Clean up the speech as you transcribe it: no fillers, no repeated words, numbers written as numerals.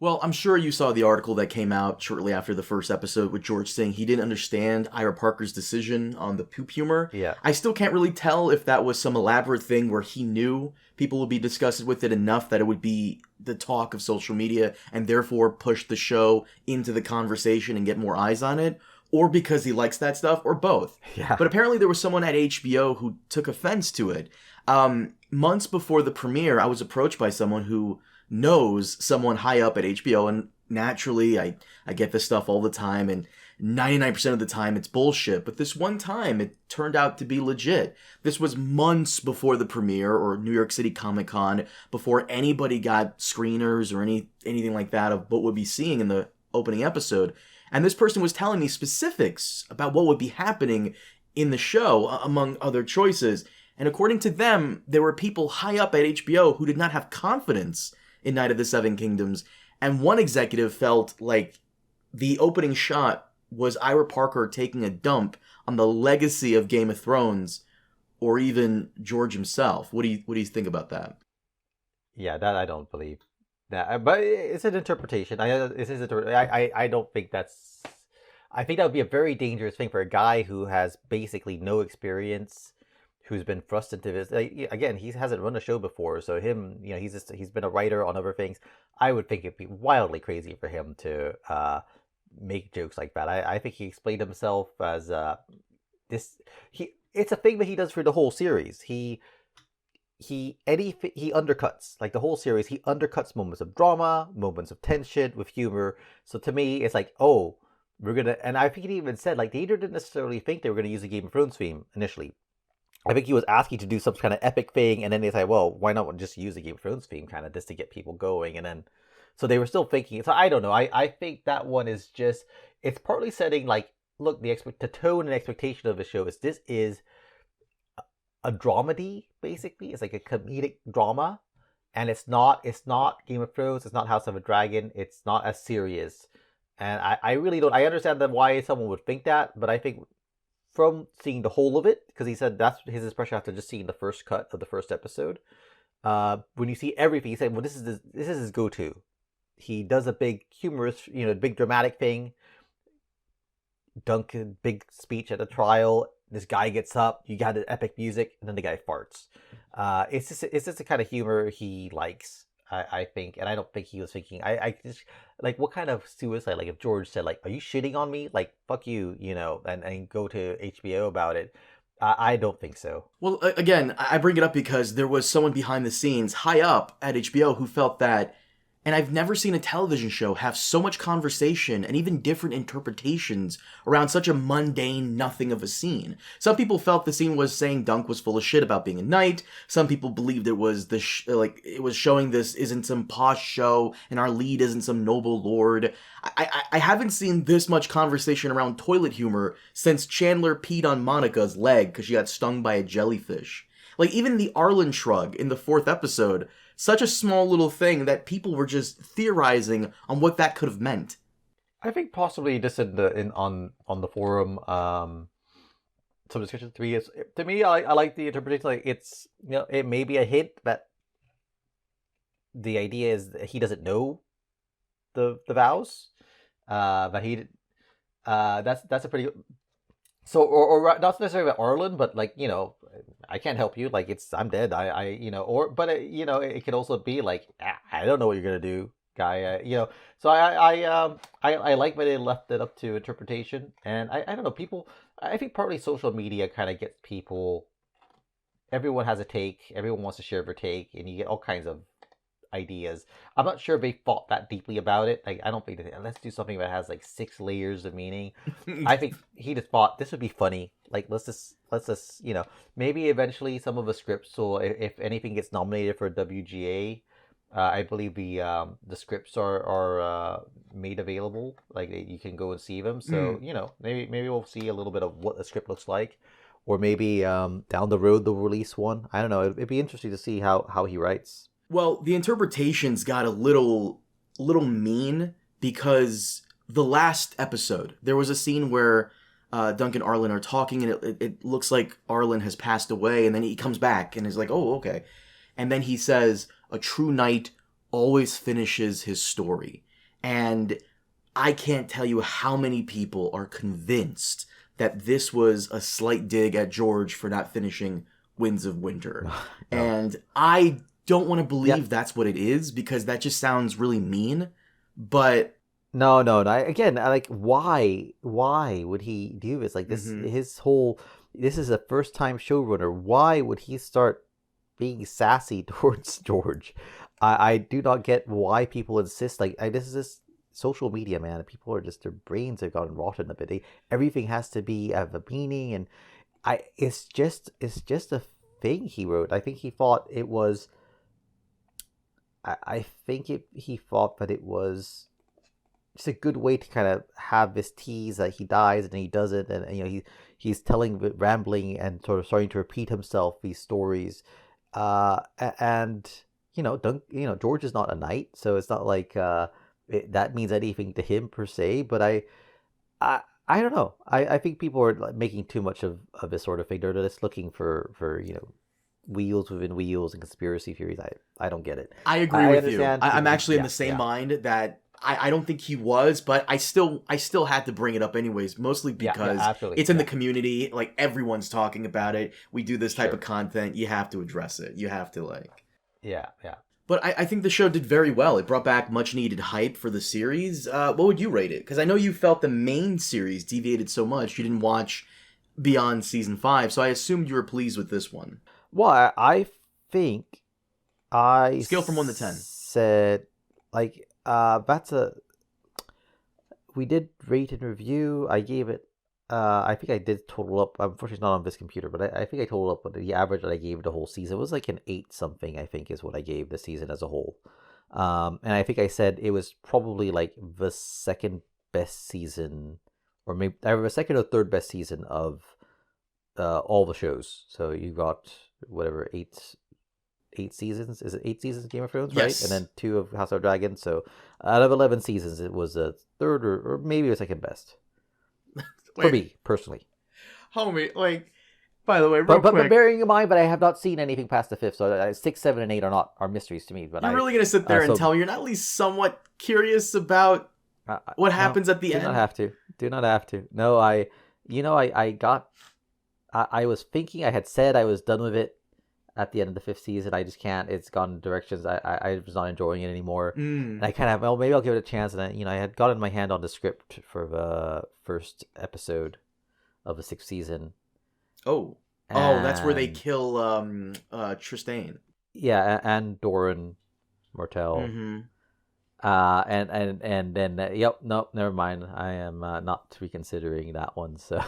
Well, I'm sure you saw the article that came out shortly after the first episode with George saying he didn't understand Ira Parker's decision on the poop humor. Yeah. I still can't really tell if that was some elaborate thing where he knew people would be disgusted with it enough that it would be the talk of social media and therefore push the show into the conversation and get more eyes on it, or because he likes that stuff, or both. Yeah. But apparently there was someone at HBO who took offense to it. Months before the premiere, I was approached by someone who knows someone high up at HBO, and naturally I get this stuff all the time, and 99% of the time it's bullshit, but this one time it turned out to be legit. This was months before the premiere or New York City Comic Con, before anybody got screeners or anything like that of what we'll be seeing in the opening episode, and this person was telling me specifics about what would be happening in the show, among other choices, and according to them, there were people high up at HBO who did not have confidence in Night of the Seven Kingdoms, and one executive felt like the opening shot was Ira Parker taking a dump on the legacy of Game of Thrones, or even George himself. What do you think about that? Yeah, that I don't believe. That, but it's an interpretation. I don't think that's. I think that would be a very dangerous thing for a guy who has basically no experience, who's been thrust into this. Again, he hasn't run a show before, so him, he's been a writer on other things. I would think it'd be wildly crazy for him to make jokes like that. I think he explained himself as this. It's a thing that he does for the whole series. He undercuts, like the whole series. He undercuts moments of drama, moments of tension with humor. So to me, it's like, oh, we're gonna. And I think he even said like they didn't necessarily think they were gonna use the Game of Thrones theme initially. I think he was asking to do some kind of epic thing, and then they said, well, why not just use the Game of Thrones theme kind of just to get people going, and then so they were still thinking. So I don't know. I think that one is just, it's partly setting like, look, the tone and expectation of the show is this is a dramedy, basically. It's like a comedic drama, and it's not Game of Thrones, it's not House of a Dragon, it's not as serious. And I really don't, I understand that why someone would think that, but I think from seeing the whole of it, because he said that's his impression after just seeing the first cut of the first episode. When you see everything, he said, well, this is his go-to. He does a big humorous, big dramatic thing. Duncan, big speech at the trial. This guy gets up, you got the epic music, and then the guy farts. It's just the kind of humor he likes, I think, and I don't think he was thinking. I just like, what kind of suicide? Like if George said, like, "Are you shitting on me?" Like, fuck you, and go to HBO about it. I don't think so. Well, again, I bring it up because there was someone behind the scenes, high up at HBO, who felt that, and I've never seen a television show have so much conversation and even different interpretations around such a mundane nothing of a scene. Some people felt the scene was saying Dunk was full of shit about being a knight. Some people believed it was it was showing this isn't some posh show and our lead isn't some noble lord. I haven't seen this much conversation around toilet humor since Chandler peed on Monica's leg because she got stung by a jellyfish. Like, even the Arlen shrug in the 4th episode, such a small little thing that people were just theorizing on what that could have meant. I think possibly just on the forum, some discussion 3 is, to me, I like the interpretation. Like, it's, it may be a hint that the idea is that he doesn't know the vows, but he that's a pretty. So, or not necessarily about Arlen, but like, I can't help you. Like, I'm dead. But it could also be like, I don't know what you're gonna do, guy. So I like when they left it up to interpretation, and I don't know, people. I think partly social media kind of gets people. Everyone has a take. Everyone wants to share their take, and you get all kinds of ideas. I'm not sure if they thought that deeply about it. Like, I don't think that, let's do something that has like 6 layers of meaning. I think he just thought this would be funny. Like, let's just maybe eventually some of the scripts will, if anything gets nominated for WGA, I believe the scripts are made available. Like, you can go and see them. So maybe we'll see a little bit of what the script looks like, or maybe down the road they'll release one. I don't know. It'd be interesting to see how he writes. Well, the interpretations got a little mean because the last episode, there was a scene where Dunk and Arlen are talking, and it looks like Arlen has passed away, and then he comes back and is like, oh, okay. And then he says, a true knight always finishes his story. And I can't tell you how many people are convinced that this was a slight dig at George for not finishing Winds of Winter. No. And I don't want to Yeah. believe that's what it is, because that just sounds really mean. But No. Again, like, why would he do this? Like, this, this is a first time showrunner. Why would he start being sassy towards George? I do not get why people insist. Like, this is this social media, man. People are just, their brains have gotten rotten a bit. Everything has to be have a meaning, and it's just a thing he wrote. I think he thought it was. He thought that it was just a good way to kind of have this tease that he dies and he doesn't, and he's telling, rambling, and sort of starting to repeat himself these stories, and George is not a knight, so it's not like that means anything to him per se. But I don't know. I think people are like making too much of this sort of thing. They're just looking for wheels within wheels and conspiracy theories. I don't get it. I agree with you. I'm actually in the same mind that I don't think he was, but I still had to bring it up anyways, mostly because it's in the community. Like, everyone's talking about it. We do this type of content. You have to address it. You have to, like... Yeah. But I think the show did very well. It brought back much needed hype for the series. What would you rate it? Because I know you felt the main series deviated so much you didn't watch beyond season 5, so I assumed you were pleased with this one. Well, I think I... Scale from 1 to 10. Said, like, we did rate and review. I gave it, I think I did total up. Unfortunately, it's not on this computer, but I think I totaled up the average that I gave the whole season. It was like an 8 something, I think, is what I gave the season as a whole. And I think I said it was probably like the second best season, or maybe the second or third best season of all the shows. So you got whatever, 8 seasons. Is it 8 seasons of Game of Thrones, right? Yes. And then 2 of House of Dragons. So out of 11 seasons, it was a third or maybe a second best. For me, personally. Homie, like, by the way, but bearing in mind, but I have not seen anything past the 5th, so 6, 7, and 8 are mysteries to me. But you're really going to sit there and tell me you're not at least somewhat curious about what happens at the end? Do not have to. No, I was thinking, I had said I was done with it at the end of the 5th season. I just can't. It's gone directions. I was not enjoying it anymore. And I kind of, well, maybe I'll give it a chance. And then, I had gotten my hand on the script for the first episode of the 6th season. Oh, that's where they kill Trystane. Yeah, and Doran Martell. Mm-hmm. And then, yep, nope, never mind. I am not reconsidering that one. So